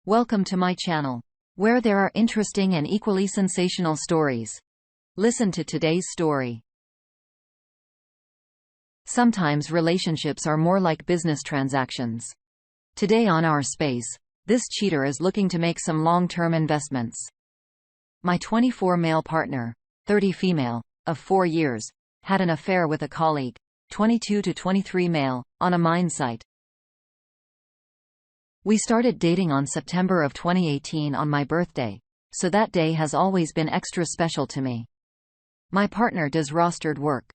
Welcome to my channel, where there are interesting and equally sensational stories. Listen to today's story. Sometimes relationships are more like business transactions. Today on our space, this cheater is looking to make some long-term investments. My 24 male partner, 30 female, of 4 years, had an affair with a colleague, 22 to 23 male, on a mine site. We started dating on September of 2018 on my birthday, so that day has always been extra special to me. My partner does rostered work.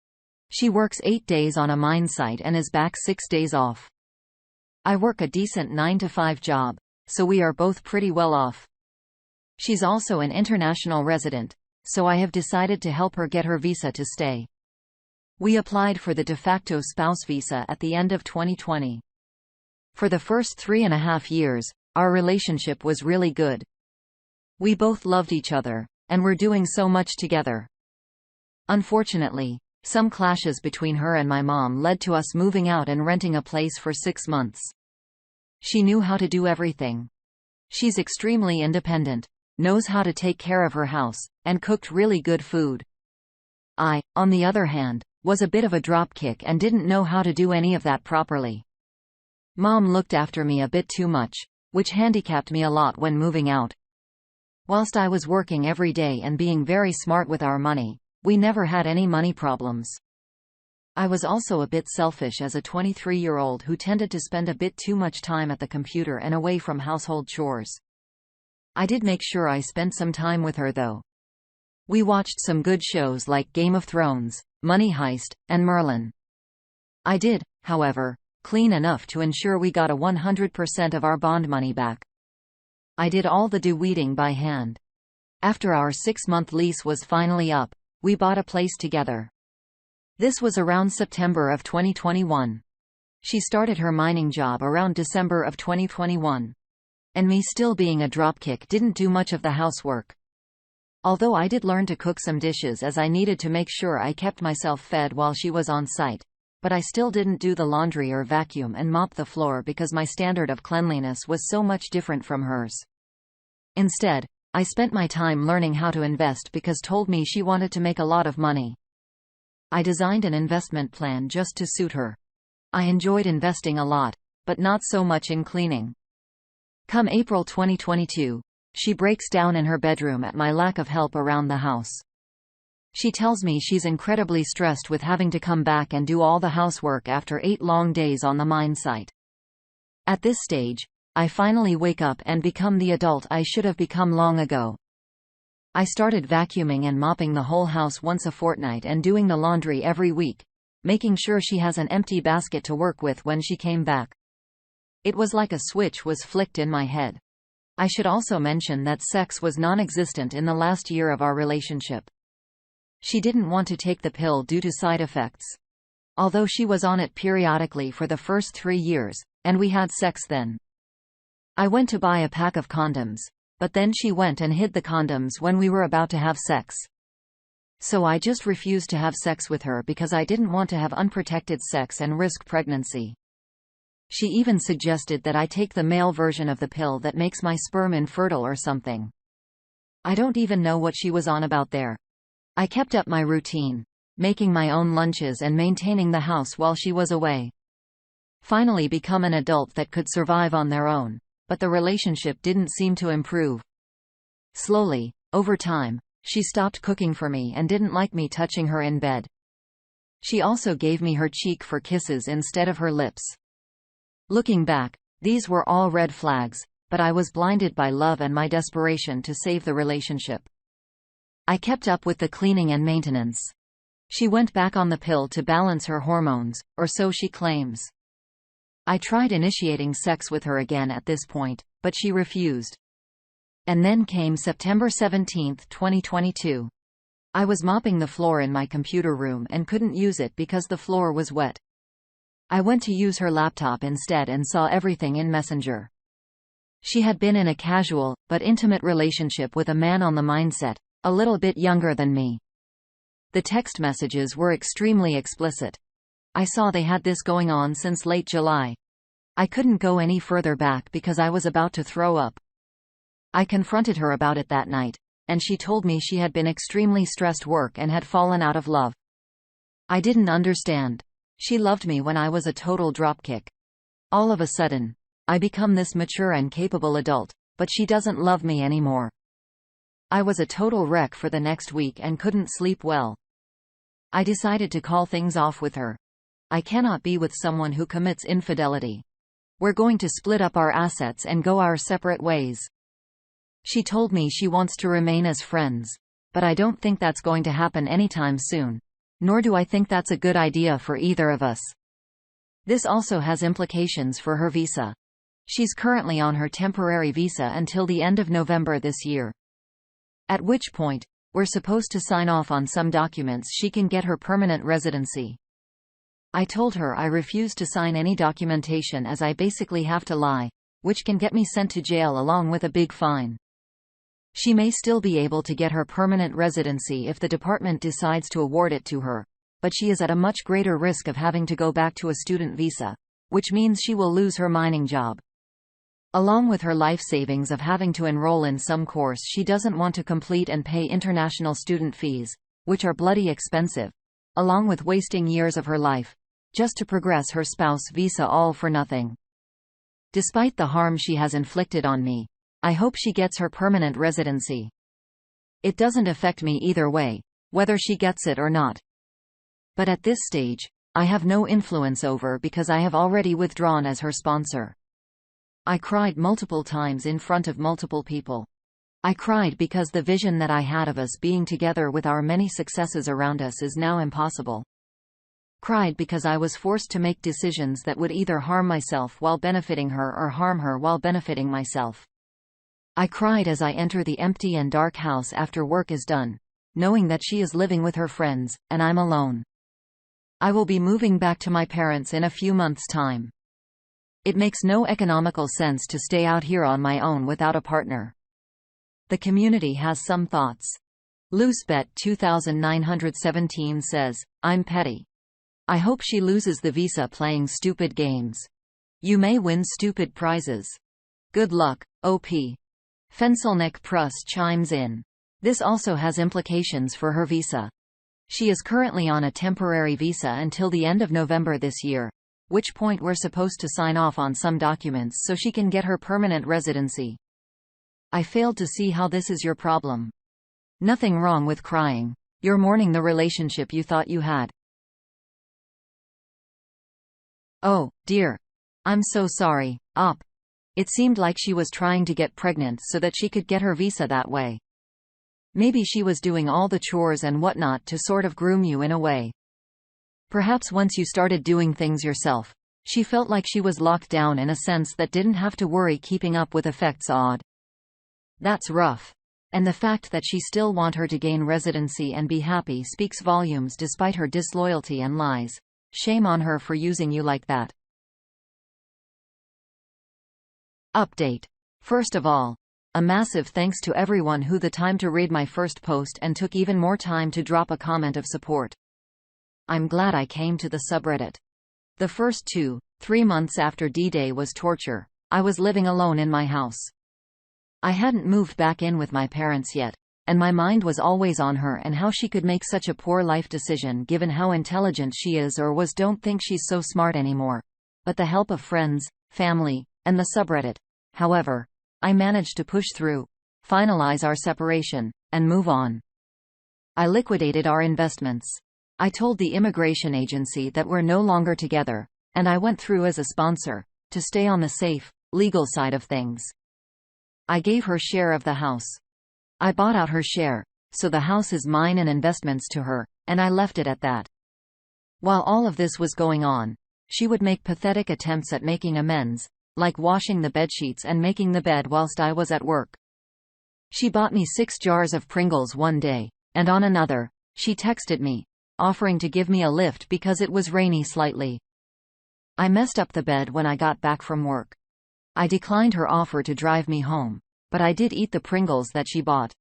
She works 8 days on a mine site and is back 6 days off. I work a decent 9-to-5 job, so we are both pretty well off. She's also an international resident, so I have decided to help her get her visa to stay. We applied for the de facto spouse visa at the end of 2020. For the first 3.5 years, our relationship was really good. We both loved each other, and were doing so much together. Unfortunately, some clashes between her and my mom led to us moving out and renting a place for 6 months. She knew how to do everything. She's extremely independent, knows how to take care of her house, and cooked really good food. I, on the other hand, was a bit of a dropkick and didn't know how to do any of that properly. Mom looked after me a bit too much, which handicapped me a lot when moving out. Whilst I was working every day and being very smart with our money, we never had any money problems. I was also a bit selfish as a 23-year-old who tended to spend a bit too much time at the computer and away from household chores. I did make sure I spent some time with her though. We watched some good shows like Game of Thrones, Money Heist, and Merlin. I did, however, clean enough to ensure we got 100% of our bond money back. I did all the weeding by hand. After our 6-month lease was finally up, we bought a place together. This was around September of 2021. She started her mining job around December of 2021. And me still being a dropkick didn't do much of the housework. Although I did learn to cook some dishes as I needed to make sure I kept myself fed while she was on site. But I still didn't do the laundry or vacuum and mop the floor because my standard of cleanliness was so much different from hers. Instead, I spent my time learning how to invest because told me she wanted to make a lot of money. I designed an investment plan just to suit her. I enjoyed investing a lot, but not so much in cleaning. Come April 2022, she breaks down in her bedroom at my lack of help around the house. She tells me she's incredibly stressed with having to come back and do all the housework after 8 long days on the mine site. At this stage, I finally wake up and become the adult I should have become long ago. I started vacuuming and mopping the whole house once a fortnight and doing the laundry every week, making sure she has an empty basket to work with when she came back. It was like a switch was flicked in my head. I should also mention that sex was non-existent in the last year of our relationship. She didn't want to take the pill due to side effects. Although she was on it periodically for the first 3 years, and we had sex then. I went to buy a pack of condoms, but then she went and hid the condoms when we were about to have sex. So I just refused to have sex with her because I didn't want to have unprotected sex and risk pregnancy. She even suggested that I take the male version of the pill that makes my sperm infertile or something. I don't even know what she was on about there. I kept up my routine, making my own lunches and maintaining the house while she was away. Finally become an adult that could survive on their own, but the relationship didn't seem to improve. Slowly, over time, she stopped cooking for me and didn't like me touching her in bed. She also gave me her cheek for kisses instead of her lips. Looking back, these were all red flags, but I was blinded by love and my desperation to save the relationship. I kept up with the cleaning and maintenance. She went back on the pill to balance her hormones, or so she claims. I tried initiating sex with her again at this point, but she refused. And then came September 17, 2022. I was mopping the floor in my computer room and couldn't use it because the floor was wet. I went to use her laptop instead and saw everything in Messenger. She had been in a casual, but intimate relationship with a man on the mindset, a little bit younger than me. The text messages were extremely explicit. I saw they had this going on since late July. I couldn't go any further back because I was about to throw up. I confronted her about it that night, and she told me she had been extremely stressed work and had fallen out of love. I didn't understand. She loved me when I was a total dropkick. All of a sudden, I become this mature and capable adult, but she doesn't love me anymore. I was a total wreck for the next week and couldn't sleep well. I decided to call things off with her. I cannot be with someone who commits infidelity. We're going to split up our assets and go our separate ways. She told me she wants to remain as friends, but I don't think that's going to happen anytime soon. Nor do I think that's a good idea for either of us. This also has implications for her visa. She's currently on her temporary visa until the end of November this year. At which point, we're supposed to sign off on some documents she can get her permanent residency. I told her I refuse to sign any documentation as I basically have to lie, which can get me sent to jail along with a big fine. She may still be able to get her permanent residency if the department decides to award it to her, but she is at a much greater risk of having to go back to a student visa, which means she will lose her mining job. Along with her life savings of having to enroll in some course she doesn't want to complete and pay international student fees, which are bloody expensive, along with wasting years of her life, just to progress her spouse visa all for nothing. Despite the harm she has inflicted on me, I hope she gets her permanent residency. It doesn't affect me either way, whether she gets it or not. But at this stage, I have no influence over because I have already withdrawn as her sponsor. I cried multiple times in front of multiple people. I cried because the vision that I had of us being together with our many successes around us is now impossible. Cried because I was forced to make decisions that would either harm myself while benefiting her or harm her while benefiting myself. I cried as I enter the empty and dark house after work is done, knowing that she is living with her friends, and I'm alone. I will be moving back to my parents in a few months' time. It makes no economical sense to stay out here on my own without a partner. The community has some thoughts. Loosebet 2917 says, I'm petty. I hope she loses the visa playing stupid games. You may win stupid prizes. Good luck, OP. Fenselneck Prus chimes in. This also has implications for her visa. She is currently on a temporary visa until the end of November this year, which point we're supposed to sign off on some documents so she can get her permanent residency. I failed to see how this is your problem. Nothing wrong with crying. You're mourning the relationship you thought you had. Oh, dear. I'm so sorry, Op. It seemed like she was trying to get pregnant so that she could get her visa that way. Maybe she was doing all the chores and whatnot to sort of groom you in a way. Perhaps once you started doing things yourself, she felt like she was locked down in a sense that didn't have to worry keeping up with effects odd. That's rough. And the fact that she still want her to gain residency and be happy speaks volumes despite her disloyalty and lies. Shame on her for using you like that. Update. First of all, a massive thanks to everyone who the time to read my first post and took even more time to drop a comment of support. I'm glad I came to the subreddit. The first 2-3 months after D-Day was torture. I was living alone in my house. I hadn't moved back in with my parents yet, and my mind was always on her and how she could make such a poor life decision given how intelligent she is or was. Don't think she's so smart anymore. But the help of friends, family, and the subreddit. However, I managed to push through, finalize our separation, and move on. I liquidated our investments. I told the immigration agency that we're no longer together, and I went through as a sponsor, to stay on the safe, legal side of things. I gave her share of the house. I bought out her share, so the house is mine and investments to her, and I left it at that. While all of this was going on, she would make pathetic attempts at making amends, like washing the bedsheets and making the bed whilst I was at work. She bought me 6 jars of Pringles one day, and on another, she texted me, offering to give me a lift because it was rainy slightly. I messed up the bed when I got back from work. I declined her offer to drive me home, but I did eat the Pringles that she bought.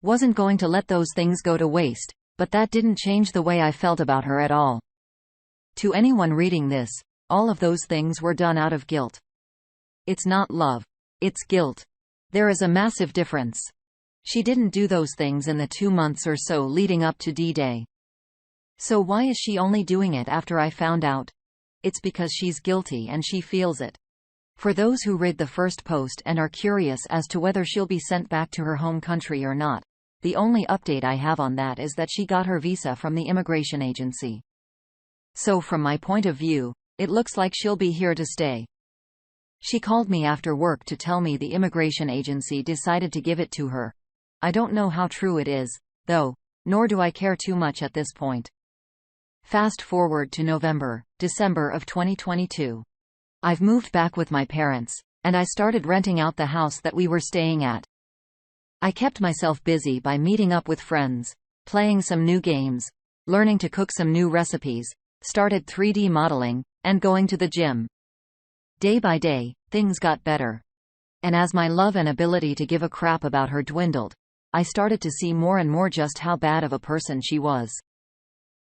Wasn't going to let those things go to waste, but that didn't change the way I felt about her at all. To anyone reading this, all of those things were done out of guilt. It's not love. It's guilt. There is a massive difference. She didn't do those things in the 2 months or so leading up to D-Day. So why is she only doing it after I found out? It's because she's guilty and she feels it. For those who read the first post and are curious as to whether she'll be sent back to her home country or not, the only update I have on that is that she got her visa from the immigration agency. So from my point of view, it looks like she'll be here to stay. She called me after work to tell me the immigration agency decided to give it to her. I don't know how true it is, though, nor do I care too much at this point. Fast forward to December of 2022. I've moved back with my parents, and I started renting out the house that we were staying at. I kept myself busy by meeting up with friends, playing some new games, learning to cook some new recipes, started 3D modeling, and going to the gym. Day by day, things got better. And as my love and ability to give a crap about her dwindled, I started to see more and more just how bad of a person she was.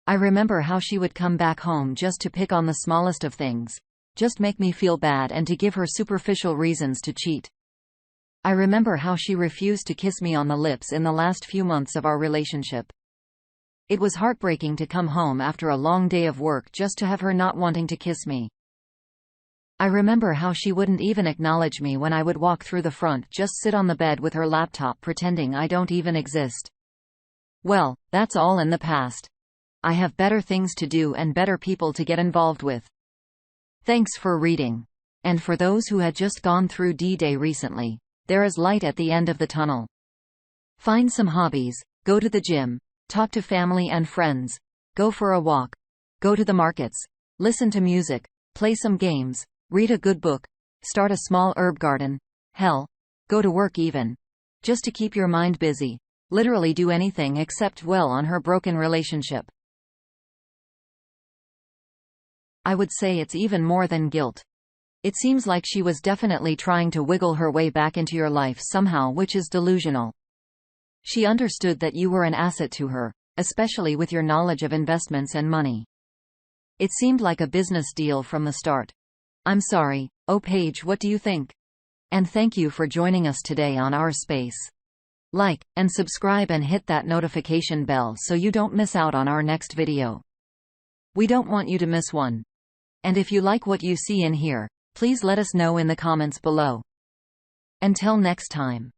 I remember how she would come back home just to pick on the smallest of things, just make me feel bad and to give her superficial reasons to cheat. I remember how she refused to kiss me on the lips in the last few months of our relationship. It was heartbreaking to come home after a long day of work just to have her not wanting to kiss me. I remember how she wouldn't even acknowledge me when I would walk through the front, just sit on the bed with her laptop pretending I don't even exist. Well, that's all in the past. I have better things to do and better people to get involved with. Thanks for reading. And for those who had just gone through D-Day recently, there is light at the end of the tunnel. Find some hobbies, go to the gym, talk to family and friends, go for a walk, go to the markets, listen to music, play some games, read a good book, start a small herb garden, hell, go to work even. Just to keep your mind busy. Literally do anything except dwell on her broken relationship. I would say it's even more than guilt. It seems like she was definitely trying to wiggle her way back into your life somehow, which is delusional. She understood that you were an asset to her, especially with your knowledge of investments and money. It seemed like a business deal from the start. I'm sorry. Oh, Paige, what do you think? And thank you for joining us today on our space. Like and subscribe and hit that notification bell so you don't miss out on our next video. We don't want you to miss one. And if you like what you see in here, please let us know in the comments below. Until next time.